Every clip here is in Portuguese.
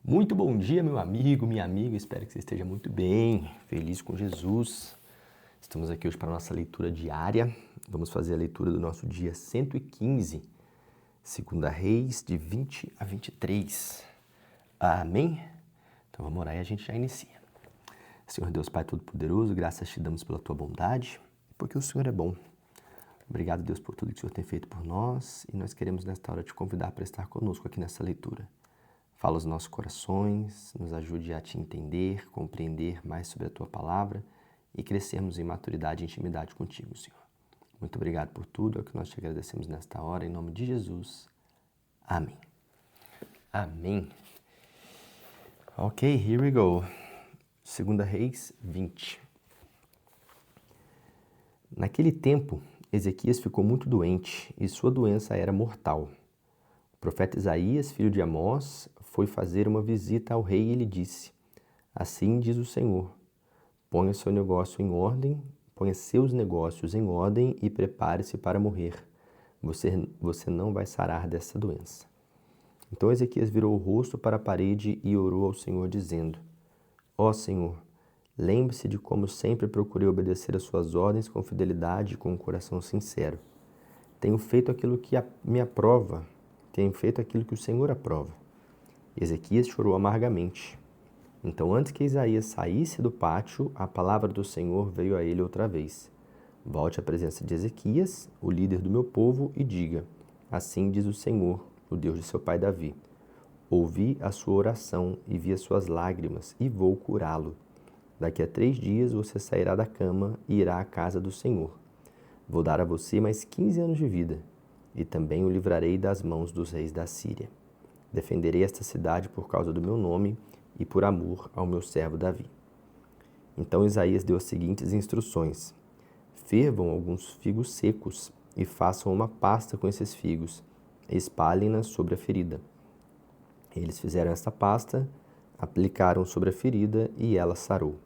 Muito bom dia, meu amigo, minha amiga. Espero que você esteja muito bem, feliz com Jesus. Estamos aqui hoje para a nossa leitura diária. Vamos fazer a leitura do nosso dia 115, 2 Reis, de 20 a 23. Amém? Então vamos orar e a gente já inicia. Senhor Deus Pai Todo-Poderoso, graças te damos pela tua bondade, porque o Senhor é bom. Obrigado, Deus, por tudo que o Senhor tem feito por nós e nós queremos nesta hora te convidar para estar conosco aqui nessa leitura. Fala aos nossos corações, nos ajude a te entender, compreender mais sobre a tua palavra e crescermos em maturidade e intimidade contigo, Senhor. Muito obrigado por tudo, é o que nós te agradecemos nesta hora, em nome de Jesus. Amém. Amém. Ok, here we go. 2 Reis 20. Naquele tempo, Ezequias ficou muito doente e sua doença era mortal. O profeta Isaías, filho de Amós, foi fazer uma visita ao rei e lhe disse: Assim diz o Senhor, ponha seus negócios em ordem e prepare-se para morrer. Você não vai sarar dessa doença. Então Ezequias virou o rosto para a parede e orou ao Senhor, dizendo: Ó Senhor, lembre-se de como sempre procurei obedecer às suas ordens com fidelidade e com um coração sincero. Tenho feito aquilo que me aprova, tenho feito aquilo que o Senhor aprova. Ezequias chorou amargamente. Então, antes que Isaías saísse do pátio, a palavra do Senhor veio a ele outra vez. Volte à presença de Ezequias, o líder do meu povo, e diga: Assim diz o Senhor, o Deus de seu pai Davi. Ouvi a sua oração e vi as suas lágrimas, e vou curá-lo. Daqui a 3 dias você sairá da cama e irá à casa do Senhor. Vou dar a você mais 15 anos de vida, e também o livrarei das mãos dos reis da Síria. Defenderei esta cidade por causa do meu nome e por amor ao meu servo Davi. Então Isaías deu as seguintes instruções: fervam alguns figos secos e façam uma pasta com esses figos, e espalhem-na sobre a ferida. Eles fizeram esta pasta, aplicaram sobre a ferida e ela sarou.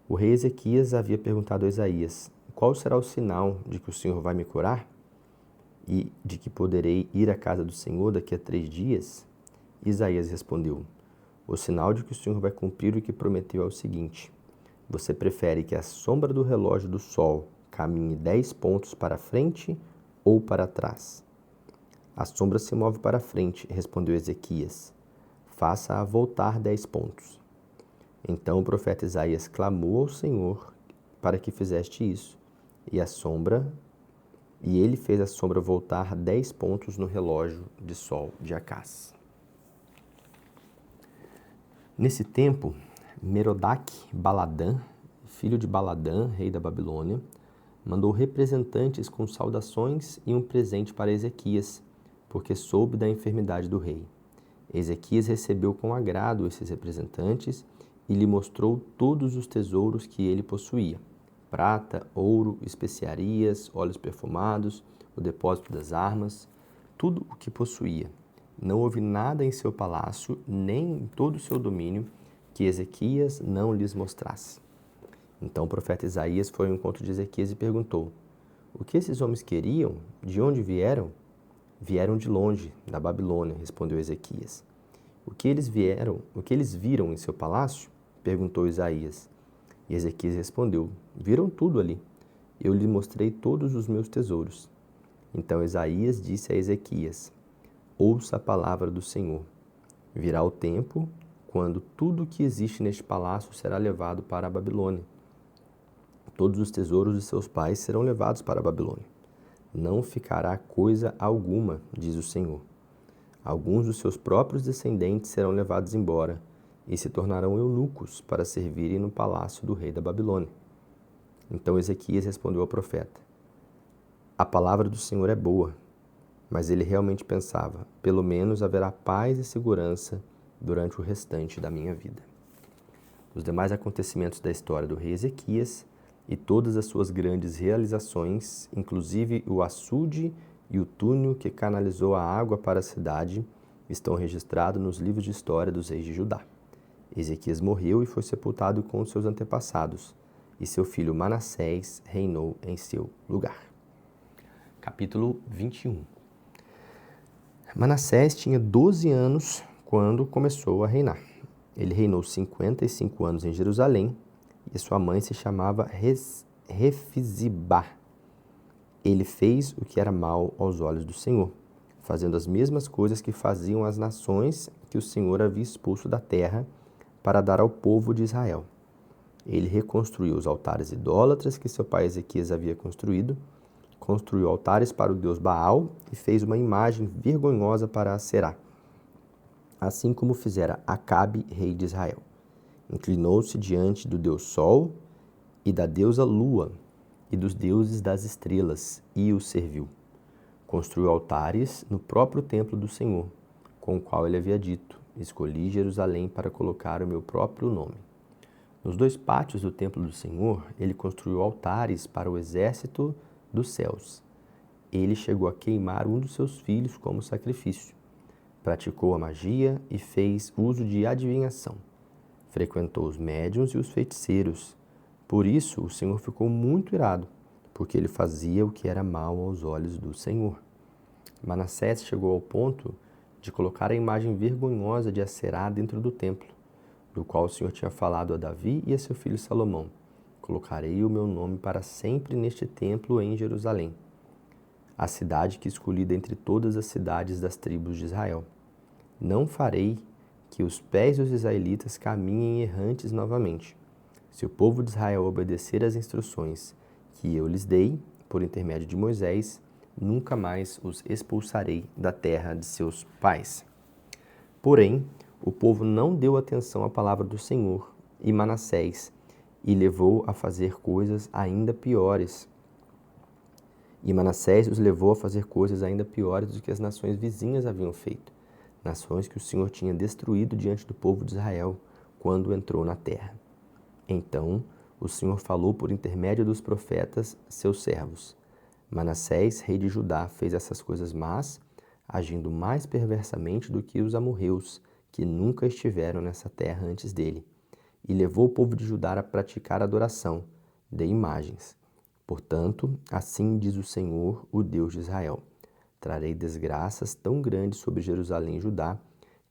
O rei Ezequias havia perguntado a Isaías: qual será o sinal de que o Senhor vai me curar? E de que poderei ir à casa do Senhor daqui a 3 dias? Isaías respondeu: o sinal de que o Senhor vai cumprir o que prometeu é o seguinte: você prefere que a sombra do relógio do sol caminhe 10 pontos para frente ou para trás? A sombra se move para frente, respondeu Ezequias. Faça-a voltar 10 pontos. Então o profeta Isaías clamou ao Senhor para que fizeste isso, e ele fez a sombra voltar 10 pontos no relógio de sol de Acás. Nesse tempo, Merodach-Baladã, filho de Baladã, rei da Babilônia, mandou representantes com saudações e um presente para Ezequias, porque soube da enfermidade do rei. Ezequias recebeu com agrado esses representantes e lhe mostrou todos os tesouros que ele possuía: prata, ouro, especiarias, óleos perfumados, o depósito das armas, tudo o que possuía. Não houve nada em seu palácio, nem em todo o seu domínio, que Ezequias não lhes mostrasse. Então o profeta Isaías foi ao encontro de Ezequias e perguntou: o que esses homens queriam? De onde vieram? Vieram de longe, da Babilônia, respondeu Ezequias. O que eles viram em seu palácio? Perguntou Isaías. E Ezequias respondeu: viram tudo ali. Eu lhe mostrei todos os meus tesouros. Então Isaías disse a Ezequias: ouça a palavra do Senhor. Virá o tempo quando tudo o que existe neste palácio será levado para a Babilônia. Todos os tesouros de seus pais serão levados para a Babilônia. Não ficará coisa alguma, diz o Senhor. Alguns dos seus próprios descendentes serão levados embora e se tornarão eunucos para servirem no palácio do rei da Babilônia. Então Ezequias respondeu ao profeta: a palavra do Senhor é boa. Mas ele realmente pensava: pelo menos haverá paz e segurança durante o restante da minha vida. Os demais acontecimentos da história do rei Ezequias e todas as suas grandes realizações, inclusive o açude e o túnel que canalizou a água para a cidade, estão registrados nos livros de história dos reis de Judá. Ezequias morreu e foi sepultado com os seus antepassados, e seu filho Manassés reinou em seu lugar. Capítulo 21. Manassés tinha 12 anos quando começou a reinar. Ele reinou 55 anos em Jerusalém e sua mãe se chamava Refizibá. Ele fez o que era mal aos olhos do Senhor, fazendo as mesmas coisas que faziam as nações que o Senhor havia expulso da terra para dar ao povo de Israel. Ele reconstruiu os altares idólatras que seu pai Ezequias havia construído, construiu altares para o deus Baal e fez uma imagem vergonhosa para Aserá, assim como fizera Acabe, rei de Israel. Inclinou-se diante do deus Sol e da deusa Lua e dos deuses das estrelas e os serviu. Construiu altares no próprio templo do Senhor, com o qual ele havia dito: escolhi Jerusalém para colocar o meu próprio nome. Nos 2 pátios do templo do Senhor, ele construiu altares para o exército dos céus. Ele chegou a queimar um dos seus filhos como sacrifício. Praticou a magia e fez uso de adivinhação. Frequentou os médiuns e os feiticeiros. Por isso, o Senhor ficou muito irado, porque ele fazia o que era mal aos olhos do Senhor. Manassés chegou ao ponto de colocar a imagem vergonhosa de Aserá dentro do templo, do qual o Senhor tinha falado a Davi e a seu filho Salomão: colocarei o meu nome para sempre neste templo em Jerusalém, a cidade que escolhi dentre todas as cidades das tribos de Israel. Não farei que os pés dos israelitas caminhem errantes novamente. Se o povo de Israel obedecer às instruções que eu lhes dei, por intermédio de Moisés, nunca mais os expulsarei da terra de seus pais. Porém, o povo não deu atenção à palavra do Senhor e Manassés, e levou a fazer coisas ainda piores. E Manassés os levou a fazer coisas ainda piores do que as nações vizinhas haviam feito, nações que o Senhor tinha destruído diante do povo de Israel quando entrou na terra. Então o Senhor falou por intermédio dos profetas, seus servos. Manassés, rei de Judá, fez essas coisas más, agindo mais perversamente do que os amorreus, que nunca estiveram nessa terra antes dele, e levou o povo de Judá a praticar adoração de imagens. Portanto, assim diz o Senhor, o Deus de Israel: trarei desgraças tão grandes sobre Jerusalém e Judá,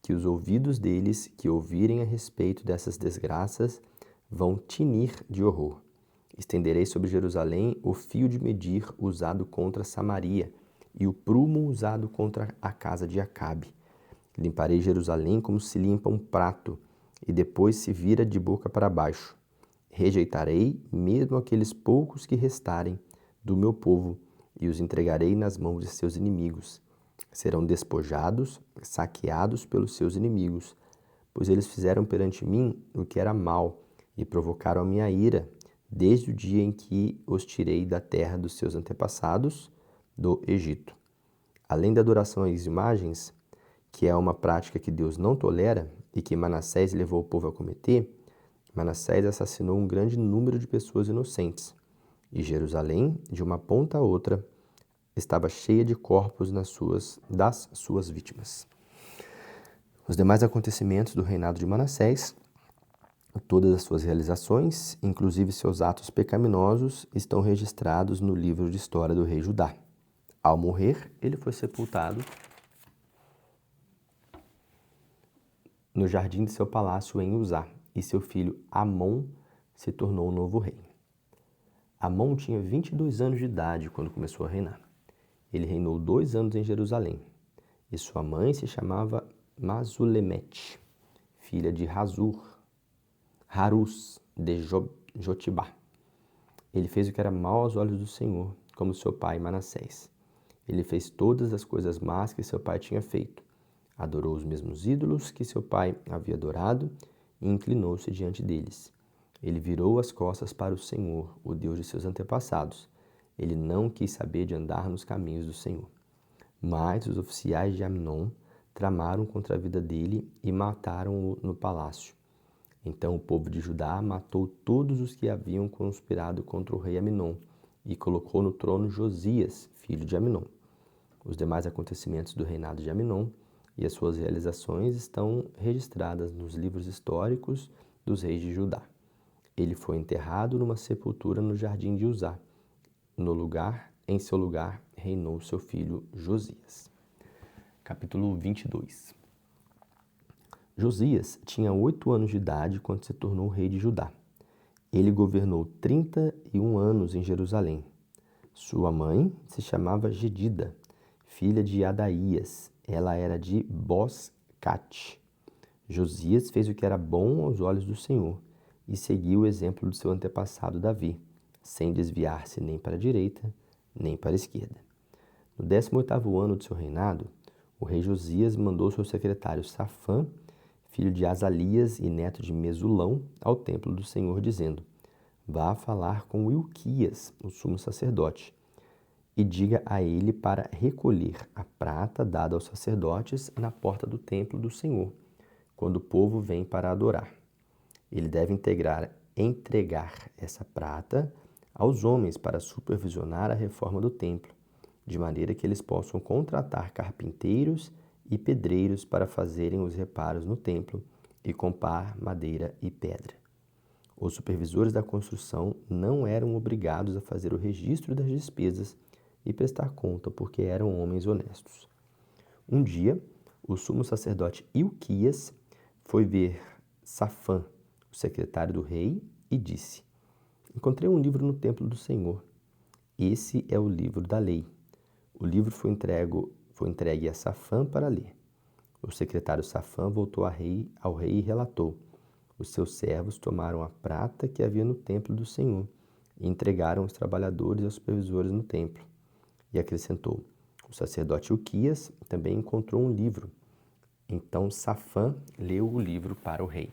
que os ouvidos deles que ouvirem a respeito dessas desgraças vão tinir de horror. Estenderei sobre Jerusalém o fio de medir usado contra Samaria e o prumo usado contra a casa de Acabe. Limparei Jerusalém como se limpa um prato, e depois se vira de boca para baixo. Rejeitarei mesmo aqueles poucos que restarem do meu povo, e os entregarei nas mãos de seus inimigos. Serão despojados, saqueados pelos seus inimigos, pois eles fizeram perante mim o que era mal, e provocaram a minha ira, desde o dia em que os tirei da terra dos seus antepassados, do Egito. Além da adoração às imagens, que é uma prática que Deus não tolera e que Manassés levou o povo a cometer, Manassés assassinou um grande número de pessoas inocentes, e Jerusalém, de uma ponta a outra, estava cheia de corpos das suas vítimas. Os demais acontecimentos do reinado de Manassés, todas as suas realizações, inclusive seus atos pecaminosos, estão registrados no livro de história do rei Judá. Ao morrer, ele foi sepultado no jardim de seu palácio em Uzá, e seu filho Amon se tornou o novo rei. Amon tinha 22 anos de idade quando começou a reinar. Ele reinou 2 anos em Jerusalém, e sua mãe se chamava Masulemete, filha de Harus de Jotibá. Ele fez o que era mal aos olhos do Senhor, como seu pai Manassés. Ele fez todas as coisas más que seu pai tinha feito. Adorou os mesmos ídolos que seu pai havia adorado e inclinou-se diante deles. Ele virou as costas para o Senhor, o Deus de seus antepassados. Ele não quis saber de andar nos caminhos do Senhor. Mas os oficiais de Amnon tramaram contra a vida dele e mataram-o no palácio. Então o povo de Judá matou todos os que haviam conspirado contra o rei Amnon e colocou no trono Josias, filho de Amnon. Os demais acontecimentos do reinado de Amnon e as suas realizações estão registradas nos livros históricos dos reis de Judá. Ele foi enterrado numa sepultura no jardim de Uzá. Em seu lugar, reinou seu filho Josias. Capítulo 22. Josias tinha 8 anos de idade quando se tornou rei de Judá. Ele governou 31 anos em Jerusalém. Sua mãe se chamava Jedida, filha de Adaías. Ela era de Boscate. Josias fez o que era bom aos olhos do Senhor e seguiu o exemplo do seu antepassado Davi, sem desviar-se nem para a direita, nem para a esquerda. No 18º ano de seu reinado, o rei Josias mandou seu secretário Safã, filho de Azalias e neto de Mesulão, ao templo do Senhor, dizendo: vá falar com Ilquias, o sumo sacerdote, e diga a ele para recolher a prata dada aos sacerdotes na porta do templo do Senhor, quando o povo vem para adorar. Ele deve entregar essa prata aos homens para supervisionar a reforma do templo, de maneira que eles possam contratar carpinteiros e pedreiros para fazerem os reparos no templo e comprar madeira e pedra. Os supervisores da construção não eram obrigados a fazer o registro das despesas e prestar conta, porque eram homens honestos. Um dia, o sumo sacerdote Ilquias foi ver Safã, o secretário do rei, e disse: encontrei um livro no templo do Senhor. Esse é o livro da lei. O livro foi entregue a Safã para ler. O secretário Safã voltou ao rei e relatou: os seus servos tomaram a prata que havia no templo do Senhor e entregaram os trabalhadores e aos supervisores no templo. E acrescentou: o sacerdote Ilquias também encontrou um livro. Então Safã leu o livro para o rei.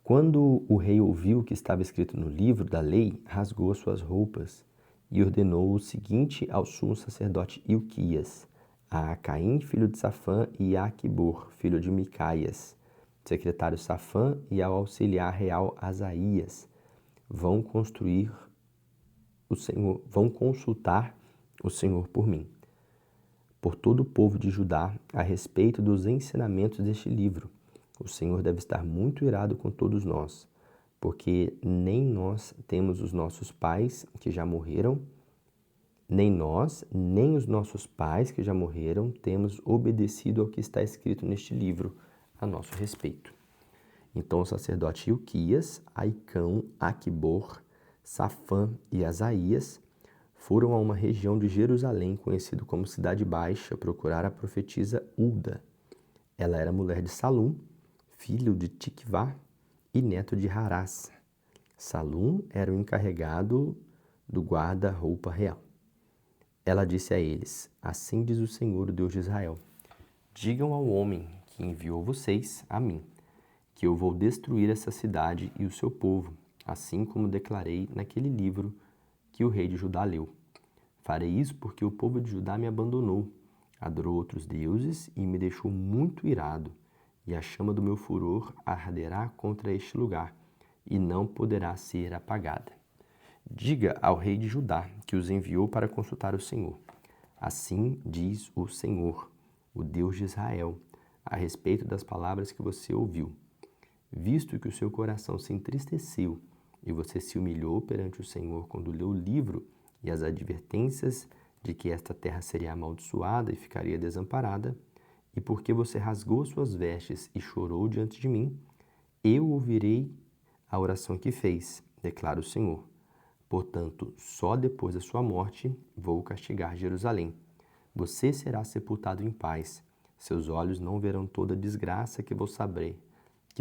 Quando o rei ouviu o que estava escrito no livro da lei, rasgou suas roupas e ordenou o seguinte ao sumo sacerdote Ilquias, a Acaim, filho de Safã, e a Aquibor, filho de Micaias, secretário Safã, e ao auxiliar real Asaías: vão consultar o Senhor por mim, por todo o povo de Judá, a respeito dos ensinamentos deste livro. O Senhor deve estar muito irado com todos nós, porque nem nós temos os nossos pais que já morreram, nem nós, nem os nossos pais que já morreram, temos obedecido ao que está escrito neste livro a nosso respeito. Então o sacerdote Ilquias, Aicão, Aquibor, Safã e Asaías foram a uma região de Jerusalém, conhecido como Cidade Baixa, procurar a profetisa Hulda. Ela era mulher de Salum, filho de Tikvá e neto de Harás. Salum era o encarregado do guarda-roupa real. Ela disse a eles: assim diz o Senhor, o Deus de Israel: digam ao homem que enviou vocês a mim, que eu vou destruir essa cidade e o seu povo, assim como declarei naquele livro que o rei de Judá leu. Farei isso porque o povo de Judá me abandonou, adorou outros deuses e me deixou muito irado, e a chama do meu furor arderá contra este lugar, e não poderá ser apagada. Diga ao rei de Judá que os enviou para consultar o Senhor. Assim diz o Senhor, o Deus de Israel, a respeito das palavras que você ouviu. Visto que o seu coração se entristeceu e você se humilhou perante o Senhor quando leu o livro e as advertências de que esta terra seria amaldiçoada e ficaria desamparada, e porque você rasgou suas vestes e chorou diante de mim, eu ouvirei a oração que fez, declara o Senhor. Portanto, só depois da sua morte vou castigar Jerusalém. Você será sepultado em paz. Seus olhos não verão toda a desgraça que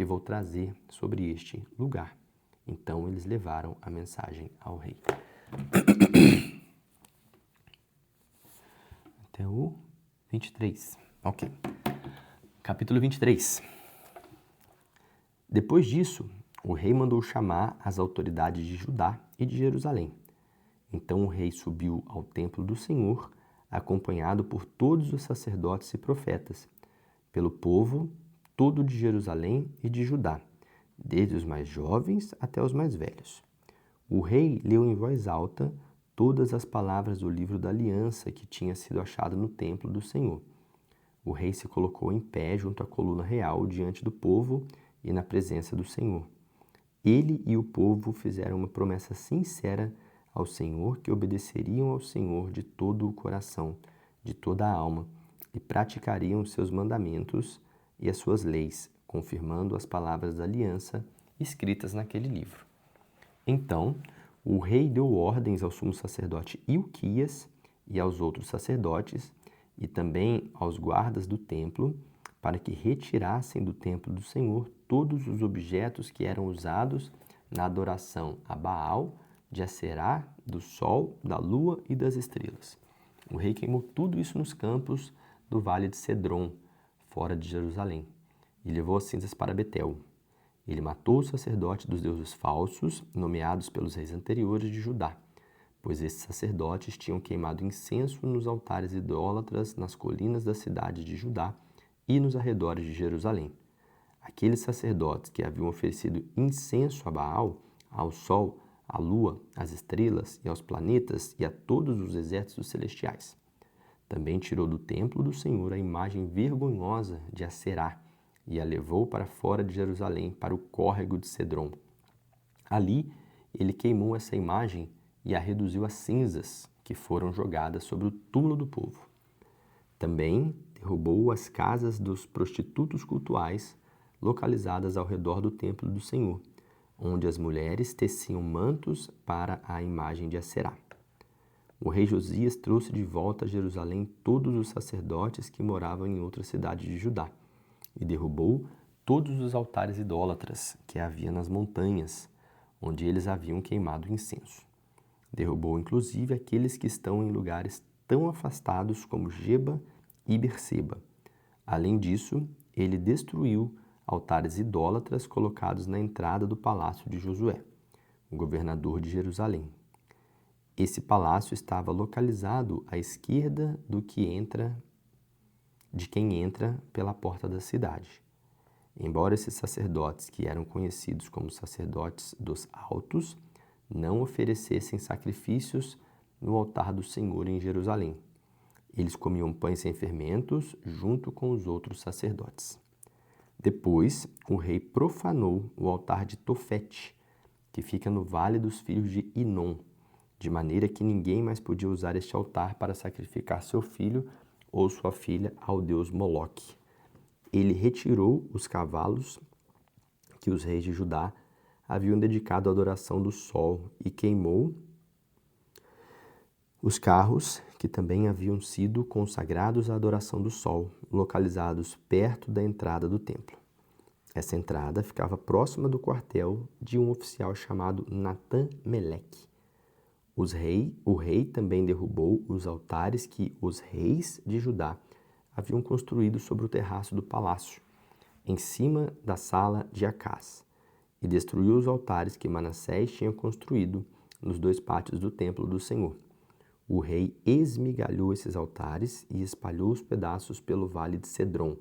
vou trazer sobre este lugar. Então eles levaram a mensagem ao rei. Até o 23. Ok. Capítulo 23. Depois disso, o rei mandou chamar as autoridades de Judá e de Jerusalém. Então o rei subiu ao templo do Senhor, acompanhado por todos os sacerdotes e profetas, pelo povo todo de Jerusalém e de Judá, desde os mais jovens até os mais velhos. O rei leu em voz alta todas as palavras do livro da aliança que tinha sido achado no templo do Senhor. O rei se colocou em pé junto à coluna real diante do povo e na presença do Senhor. Ele e o povo fizeram uma promessa sincera ao Senhor que obedeceriam ao Senhor de todo o coração, de toda a alma e praticariam os seus mandamentos e as suas leis, confirmando as palavras da aliança escritas naquele livro. Então, o rei deu ordens ao sumo sacerdote Hilquias e aos outros sacerdotes, e também aos guardas do templo, para que retirassem do templo do Senhor todos os objetos que eram usados na adoração a Baal, de Aserá, do sol, da lua e das estrelas. O rei queimou tudo isso nos campos do vale de Cedron, fora de Jerusalém, e levou as cinzas para Betel. Ele matou os sacerdotes dos deuses falsos, nomeados pelos reis anteriores de Judá, pois esses sacerdotes tinham queimado incenso nos altares idólatras nas colinas da cidade de Judá e nos arredores de Jerusalém. Aqueles sacerdotes que haviam oferecido incenso a Baal, ao sol, à lua, às estrelas e aos planetas e a todos os exércitos celestiais. Também tirou do templo do Senhor a imagem vergonhosa de Aserá e a levou para fora de Jerusalém, para o córrego de Cedron. Ali, ele queimou essa imagem e a reduziu a cinzas que foram jogadas sobre o túmulo do povo. Também derrubou as casas dos prostitutos cultuais localizadas ao redor do templo do Senhor, onde as mulheres teciam mantos para a imagem de Aserá. O rei Josias trouxe de volta a Jerusalém todos os sacerdotes que moravam em outras cidades de Judá e derrubou todos os altares idólatras que havia nas montanhas, onde eles haviam queimado incenso. Derrubou inclusive aqueles que estão em lugares tão afastados como Geba e Berseba. Além disso, ele destruiu altares idólatras colocados na entrada do palácio de Josué, o governador de Jerusalém. Esse palácio estava localizado à esquerda de quem entra pela porta da cidade. Embora esses sacerdotes, que eram conhecidos como sacerdotes dos altos, não oferecessem sacrifícios no altar do Senhor em Jerusalém. Eles comiam pães sem fermentos junto com os outros sacerdotes. Depois, o rei profanou o altar de Tofete, que fica no vale dos filhos de Inom, de maneira que ninguém mais podia usar este altar para sacrificar seu filho ou sua filha ao deus Moloque. Ele retirou os cavalos que os reis de Judá haviam dedicado à adoração do sol e queimou os carros que também haviam sido consagrados à adoração do sol, localizados perto da entrada do templo. Essa entrada ficava próxima do quartel de um oficial chamado Natan-Meleque. O rei também derrubou os altares que os reis de Judá haviam construído sobre o terraço do palácio, em cima da sala de Acás, e destruiu os altares que Manassés tinha construído nos dois pátios do templo do Senhor. O rei esmigalhou esses altares e espalhou os pedaços pelo vale de Cedron.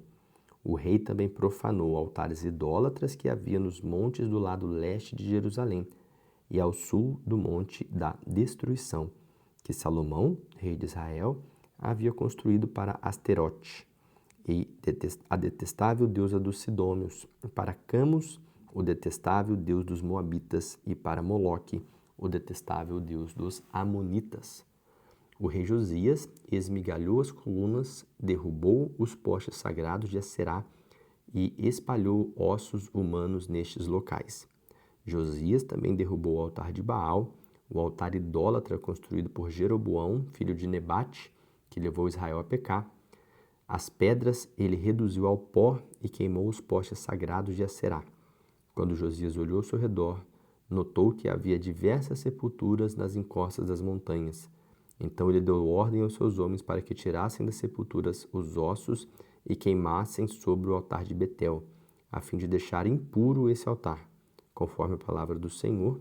O rei também profanou altares idólatras que havia nos montes do lado leste de Jerusalém e ao sul do monte da destruição, que Salomão, rei de Israel, havia construído para Asterote, e a detestável deusa dos Sidônios, para Camus, o detestável deus dos Moabitas, e para Moloque, o detestável deus dos Amonitas. O rei Josias esmigalhou as colunas, derrubou os postes sagrados de Aserá e espalhou ossos humanos nestes locais. Josias também derrubou o altar de Baal, o altar idólatra construído por Jeroboão, filho de Nebate, que levou Israel a pecar. As pedras ele reduziu ao pó e queimou os postes sagrados de Aserá. Quando Josias olhou ao seu redor, notou que havia diversas sepulturas nas encostas das montanhas. Então ele deu ordem aos seus homens para que tirassem das sepulturas os ossos e queimassem sobre o altar de Betel, a fim de deixar impuro esse altar, conforme a palavra do Senhor,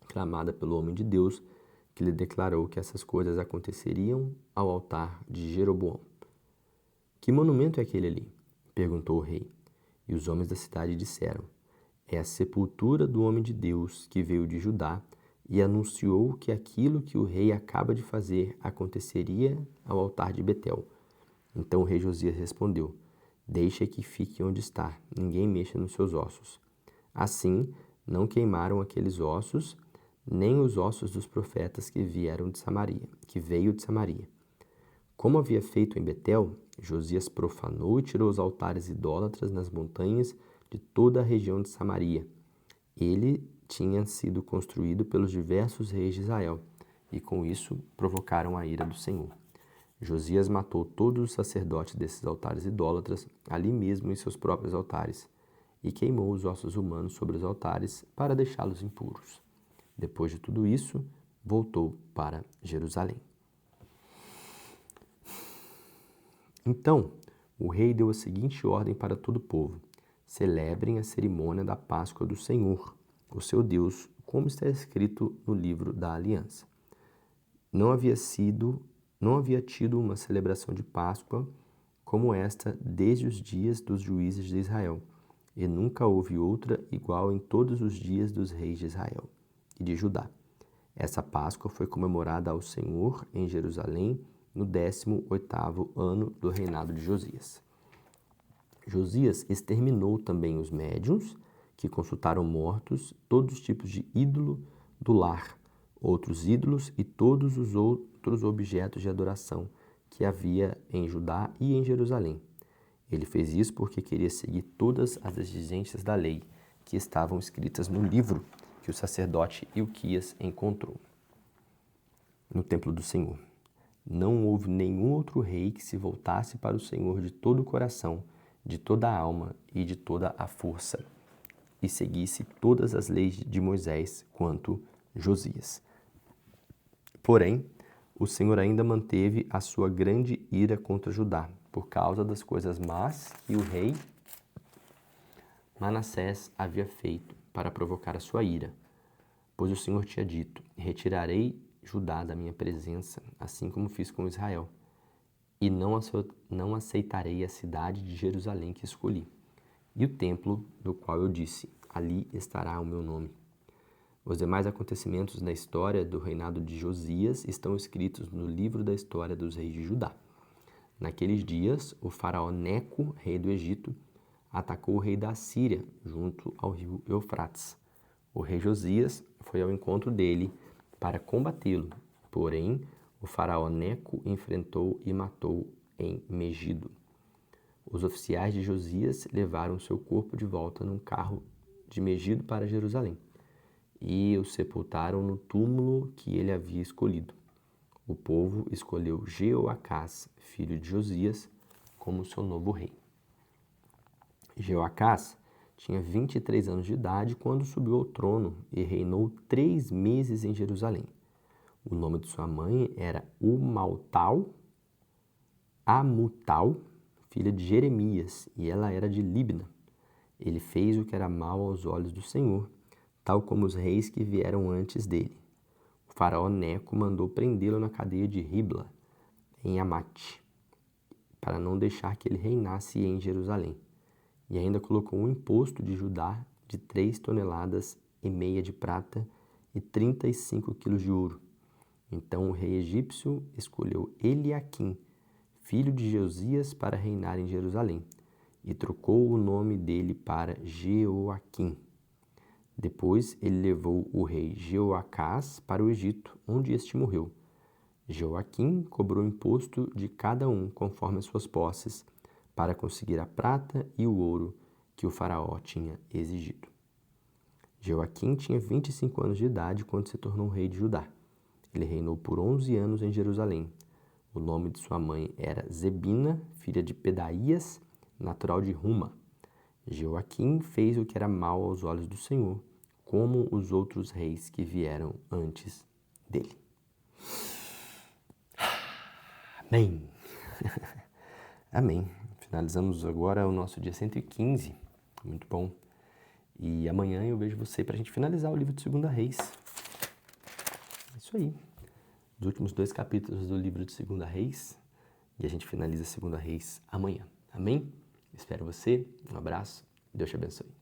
clamada pelo homem de Deus, que lhe declarou que essas coisas aconteceriam ao altar de Jeroboão. Que monumento é aquele ali? Perguntou o rei. E os homens da cidade disseram: é a sepultura do homem de Deus que veio de Judá e anunciou que aquilo que o rei acaba de fazer aconteceria ao altar de Betel. Então o rei Josias respondeu: deixa que fique onde está, ninguém mexa nos seus ossos. Assim, não queimaram aqueles ossos, nem os ossos dos profetas que veio de Samaria. Como havia feito em Betel, Josias profanou e tirou os altares idólatras nas montanhas de toda a região de Samaria. Ele tinha sido construído pelos diversos reis de Israel, e com isso provocaram a ira do Senhor. Josias matou todos os sacerdotes desses altares idólatras, ali mesmo em seus próprios altares, e queimou os ossos humanos sobre os altares para deixá-los impuros. Depois de tudo isso, voltou para Jerusalém. Então, o rei deu a seguinte ordem para todo o povo: celebrem a cerimônia da Páscoa do Senhor, o seu Deus, como está escrito no livro da Aliança. Não havia tido uma celebração de Páscoa como esta desde os dias dos juízes de Israel, e nunca houve outra igual em todos os dias dos reis de Israel e de Judá. Essa Páscoa foi comemorada ao Senhor em Jerusalém no 18º ano do reinado de Josias. Josias exterminou também os médiuns, que consultaram mortos, todos os tipos de ídolo do lar, outros ídolos e todos os outros objetos de adoração que havia em Judá e em Jerusalém. Ele fez isso porque queria seguir todas as exigências da lei que estavam escritas no livro que o sacerdote Ilquias encontrou no templo do Senhor. Não houve nenhum outro rei que se voltasse para o Senhor de todo o coração, de toda a alma e de toda a força, e seguisse todas as leis de Moisés quanto Josias. Porém, o Senhor ainda manteve a sua grande ira contra Judá, por causa das coisas más que o rei Manassés havia feito para provocar a sua ira. Pois o Senhor tinha dito: retirarei Judá da minha presença, assim como fiz com Israel, e não aceitarei a cidade de Jerusalém que escolhi, e o templo do qual eu disse: ali estará o meu nome. Os demais acontecimentos na história do reinado de Josias estão escritos no livro da história dos reis de Judá. Naqueles dias, o faraó Neco, rei do Egito, atacou o rei da Assíria, junto ao rio Eufrates. O rei Josias foi ao encontro dele para combatê-lo, porém, o faraó Neco enfrentou e matou em Megido. Os oficiais de Josias levaram seu corpo de volta num carro de Megido para Jerusalém e o sepultaram no túmulo que ele havia escolhido. O povo escolheu Jeoacás, filho de Josias, como seu novo rei. Jeoacás tinha 23 anos de idade quando subiu ao trono e reinou 3 meses em Jerusalém. O nome de sua mãe era Amutal, filha de Jeremias, e ela era de Libna. Ele fez o que era mal aos olhos do Senhor, tal como os reis que vieram antes dele. O faraó Neco mandou prendê-lo na cadeia de Ribla, em Amate, para não deixar que ele reinasse em Jerusalém. E ainda colocou um imposto de Judá de 3,5 toneladas de prata e 35 quilos de ouro. Então o rei egípcio escolheu Eliaquim, filho de Josias, para reinar em Jerusalém, e trocou o nome dele para Jeoaquim. Depois ele levou o rei Jeoacás para o Egito, onde este morreu. Jeoaquim cobrou imposto de cada um conforme as suas posses, para conseguir a prata e o ouro que o faraó tinha exigido. Jeoaquim tinha 25 anos de idade quando se tornou rei de Judá. Ele reinou por 11 anos em Jerusalém. O nome de sua mãe era Zebina, filha de Pedaías, natural de Ruma. Jeoaquim fez o que era mal aos olhos do Senhor, como os outros reis que vieram antes dele. Amém. Amém. Finalizamos agora o nosso dia 115. Muito bom. E amanhã eu vejo você para a gente finalizar o livro de 2 Reis. É isso aí. Os últimos 2 capítulos do livro de 2 Reis. E a gente finaliza 2 Reis amanhã. Amém? Espero você. Um abraço. Deus te abençoe.